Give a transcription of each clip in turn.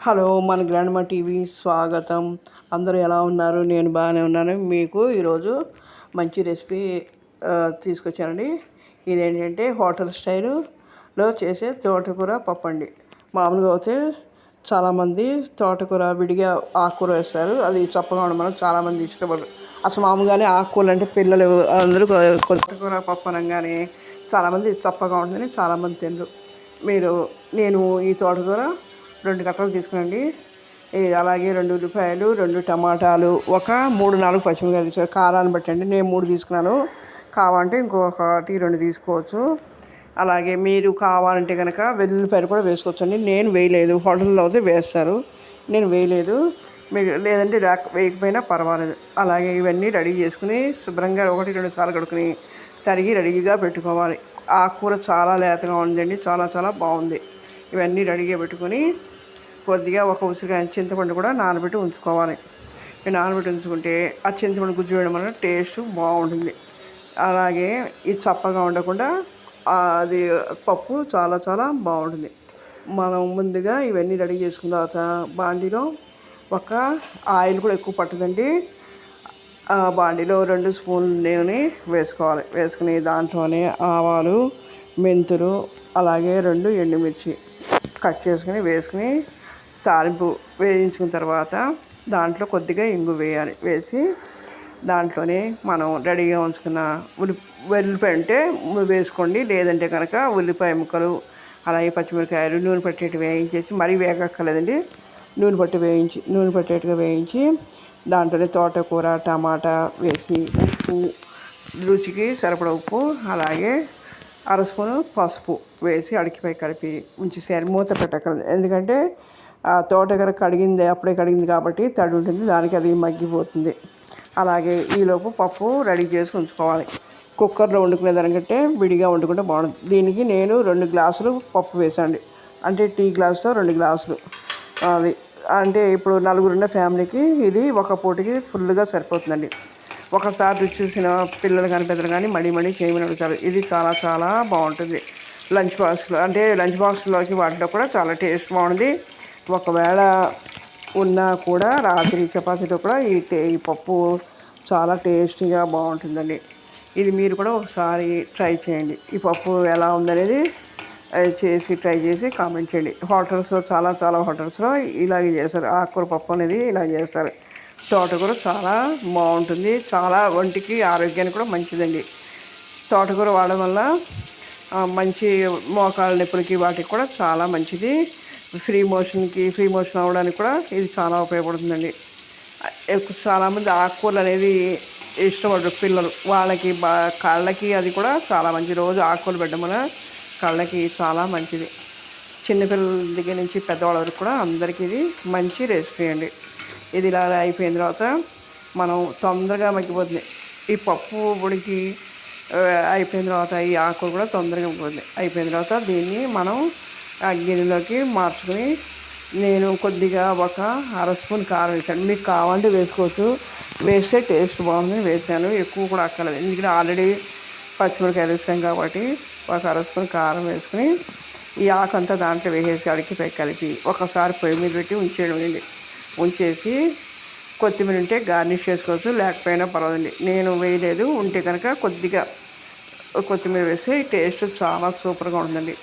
Hello, మన grandma TV స్వాగతం. అందరూ ఎలా ఉన్నారు? నేను బాగానే ఉన్నాను. మీకు ఈరోజు మంచి రెసిపీ తీసుకొచ్చానండి. ఇదేంటంటే హోటల్ స్టైల్లో చేసే తోటకూర పప్పు అండి. మామూలుగా అయితే చాలామంది తోటకూర విడిగా ఆకుకూర వేస్తారు, అది చప్పగా ఉండడం చాలామంది ఇష్టపడరు. అసలు మామూలుగానే ఆకుకూరలు అంటే పిల్లలు అందరూ తోటకూర పప్పు అనగానే చాలామంది చప్పగా ఉంటుందని చాలామంది తినరు. నేను ఈ తోటకూర 2 కట్టలు తీసుకునండి. అలాగే 2 ఉల్లిపాయలు, 2 టమాటాలు, ఒక 3-4 పచ్చిమిరపకాయలు తీసుకుని కారాన్ని బట్టండి. నేను 3 తీసుకున్నాను, కావాలంటే ఇంకొకటి 2 తీసుకోవచ్చు. అలాగే మీరు కావాలంటే కనుక వెల్లుల్లిపాయలు కూడా వేసుకోవచ్చండి. నేను వేయలేదు, హోటల్లో అయితే వేస్తారు, నేను వేయలేదు. మీరు లేదంటే వేయకపోయినా పర్వాలేదు. అలాగే ఇవన్నీ రెడీ చేసుకుని శుభ్రంగా 1-2 సార్లు కడుక్కుని తరిగి రెడీగా పెట్టుకోవాలి. ఆ కూర చాలా లేతగా ఉందండి, చాలా చాలా బాగుంది. ఇవన్నీ రెడీగా పెట్టుకొని కొద్దిగా ఒక ఉసిరికాయ చింతపండు కూడా నానబెట్టి ఉంచుకోవాలి. నానబెట్టి ఉంచుకుంటే ఆ చింతపండు గుజ్జు వేయడం వల్ల టేస్ట్ బాగుంటుంది. అలాగే ఇది చప్పగా ఉండకుండా అది పప్పు చాలా చాలా బాగుంటుంది. మనం ముందుగా ఇవన్నీ రెడీ చేసుకున్న తర్వాత బాండీలో ఒక ఆయిల్ కూడా ఎక్కువ పట్టదండి. బాండీలో 2 స్పూన్లు నూనె వేసుకోవాలి. వేసుకుని దాంట్లోనే ఆవాలు, మెంతులు, అలాగే 2 ఎండుమిర్చి కట్ చేసుకుని వేసుకుని తాలింపు వేయించుకున్న తర్వాత దాంట్లో కొద్దిగా ఇంగు వేయాలి. వేసి దాంట్లోనే మనం రెడీగా ఉంచుకున్న వెల్లుల్లిపాయ ఉంటే వేసుకోండి, లేదంటే కనుక ఉల్లిపాయ ముక్కలు, అలాగే పచ్చిమిరకాయలు నూనె పట్టేట్టు వేయించేసి, మరీ వేగక్కర్లేదండి, నూనె పట్టేట్టుగా వేయించి దాంట్లోనే తోటకూర, టమాటా వేసి ఉప్పు, రుచికి సరిపడ ఉప్పు, అలాగే 1/2 స్పూను పసుపు వేసి అడికిపై కలిపి ఉంచేసేయాలి. మూత పెట్టక్కర్లేదు, ఎందుకంటే ఆ తోటకూర అప్పుడే కడిగింది కాబట్టి తడి ఉంటుంది, దానికి అది మగ్గిపోతుంది. అలాగే ఈలోపు పప్పు రెడీ చేసి ఉంచుకోవాలి. కుక్కర్లో వండుకునే దానికంటే విడిగా వండుకుంటే బాగుంటుంది. దీనికి నేను 2 గ్లాసులు పప్పు వేసాను, అంటే టీ గ్లాసుతో 2 గ్లాసులు. అది అంటే ఇప్పుడు 4 ఉన్న ఫ్యామిలీకి ఇది ఒక పూటకి ఫుల్గా సరిపోతుందండి. ఒకసారి రుచి చూసిన పిల్లలు కానీ పెద్దలు కానీ మళ్ళీ చేయమని అడుగుతారు. ఇది చాలా చాలా బాగుంటుంది. లంచ్ బాక్స్లోకి వాటిలో కూడా చాలా టేస్ట్ బాగుంది. ఒకవేళ ఉన్నా కూడా రాత్రి చపాతీలో కూడా ఈ పప్పు చాలా టేస్టీగా బాగుంటుందండి. ఇది మీరు కూడా ఒకసారి ట్రై చేయండి. ఈ పప్పు ఎలా ఉందనేది ట్రై చేసి కామెంట్ చేయండి. హోటల్స్లో చాలా హోటల్స్లో ఇలాగే చేస్తారు, ఆకుకూర పప్పు అనేది ఇలా చేస్తారు. తోటకూర చాలా బాగుంటుంది, చాలా ఒంటికి ఆరోగ్యానికి కూడా మంచిదండి. తోటకూర వాడడం వల్ల మంచి మోకాళ్ళ నొప్పులకి వాటికి కూడా చాలా మంచిది. ఫ్రీ మోషన్ అవ్వడానికి కూడా ఇది చాలా ఉపయోగపడుతుందండి. చాలామంది ఆకుకూరలు అనేది ఇష్టపడరు పిల్లలు, వాళ్ళకి కళ్ళకి అది కూడా చాలా మంచి. రోజు ఆకుకూరలు పెట్టడం వల్ల కళ్ళకి చాలా మంచిది. చిన్నపిల్లల దగ్గర నుంచి పెద్దవాళ్ళ వరకు కూడా అందరికీ ఇది మంచి రెసిపీ అండి. ఇది ఇలా అయిపోయిన తర్వాత మనం తొందరగా మగ్గిపోతుంది. ఈ పప్పు ఉడికి అయిపోయిన తర్వాత ఈ ఆకుకూర కూడా తొందరగా మగ్గిపోతుంది. అయిపోయిన తర్వాత దీన్ని మనం ఆ గిన్నెలోకి మార్చుకొని నేను కొద్దిగా ఒక 1/2 స్పూన్ కారం వేసాను. మీకు కావాలంటే వేసుకోవచ్చు, వేస్తే టేస్ట్ బాగుందని వేసాను. ఎక్కువ కూడా అక్కర్లేదు, ఎందుకంటే ఆల్రెడీ పచ్చిమిరకాయలు వేసాం కాబట్టి. ఒక 1/2 స్పూన్ కారం వేసుకుని ఈ ఆకంతా దాంట్లో వేసేసి అడికిపై కలిపి ఒకసారి పొయ్యి మీద పెట్టి ఉంచేసి కొత్తిమీర ఉంటే గార్నిష్ చేసుకోవచ్చు, లేకపోయినా పర్వాలేదండి. నేను వేయలేదు, ఉంటే కనుక కొద్దిగా కొత్తిమీర వేస్తే టేస్ట్ చాలా సూపర్గా ఉంటుందండి.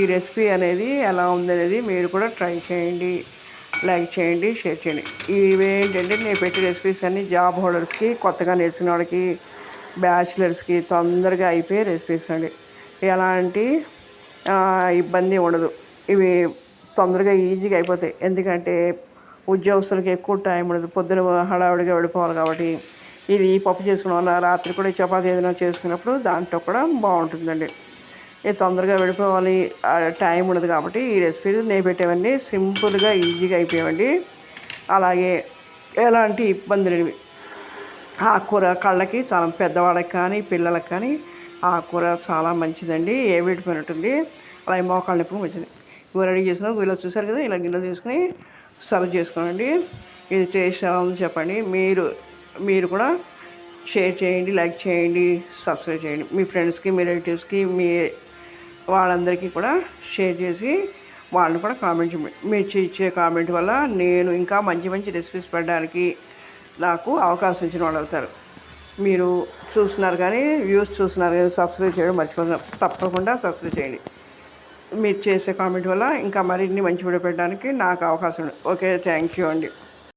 ఈ రెసిపీ అనేది ఎలా ఉందనేది మీరు కూడా ట్రై చేయండి, లైక్ చేయండి, షేర్ చేయండి. ఇవేంటంటే నేను పెట్టే రెసిపీస్ అన్నీ జాబ్ హోల్డర్స్కి, కొత్తగా నేర్చుకునే వాళ్ళకి, బ్యాచిలర్స్కి తొందరగా అయిపోయే రెసిపీస్ అండి. ఎలాంటి ఇబ్బంది ఉండదు, ఇవి తొందరగా ఈజీగా అయిపోతాయి. ఎందుకంటే ఉద్యోగస్తులకి ఎక్కువ టైం ఉండదు, పొద్దున హడావిడిగా వెళ్ళిపోవాలి కాబట్టి. ఇది పప్పు చేసుకున్న వల్ల రాత్రి కూడా చపాతీ ఏదైనా చేసుకున్నప్పుడు దాంట్లో కూడా బాగుంటుందండి. ఇది తొందరగా వెళ్ళిపోవాలి, టైం ఉండదు కాబట్టి ఈ రెసిపీలు నేను పెట్టేవన్నీ సింపుల్గా ఈజీగా అయిపోయామండి. అలాగే ఎలాంటి ఇబ్బంది లేనివి. ఆకుకూర కళ్ళకి చాలా, పెద్దవాళ్ళకి కానీ పిల్లలకి కానీ ఆకుకూర చాలా మంచిదండి, ఏ విటమిన్ ఉంటుంది. అలాగే మోకాళ్ళ నొప్పి మంచిది. ఇవి రెడీ చేసిన వీళ్ళు చూసారు కదా, ఇలా గిన్నె తీసుకుని సర్వ్ చేసుకోండి. ఇది టేస్ట్ ఎలా ఉందో చెప్పండి. మీరు కూడా షేర్ చేయండి, లైక్ చేయండి, సబ్స్క్రైబ్ చేయండి. మీ ఫ్రెండ్స్కి, మీ రిలేటివ్స్కి, వాళ్ళందరికీ కూడా షేర్ చేసి వాళ్ళని కూడా కామెంట్ మీరు ఇచ్చే కామెంట్ వల్ల నేను ఇంకా మంచి మంచి రెసిపీస్ పెట్టడానికి నాకు అవకాశం ఇచ్చిన వాళ్ళు అవుతారు. మీరు చూస్తున్నారు కానీ వ్యూస్ చూస్తున్నారు కానీ సబ్స్క్రైబ్ చేయడం మర్చిపోతున్నారు. తప్పకుండా సబ్స్క్రైబ్ చేయండి. మీరు చేసే కామెంట్ వల్ల ఇంకా మరిన్ని మంచి వీడియో పెట్టడానికి నాకు అవకాశం ఉంది. ఓకే, థ్యాంక్ యూ అండి.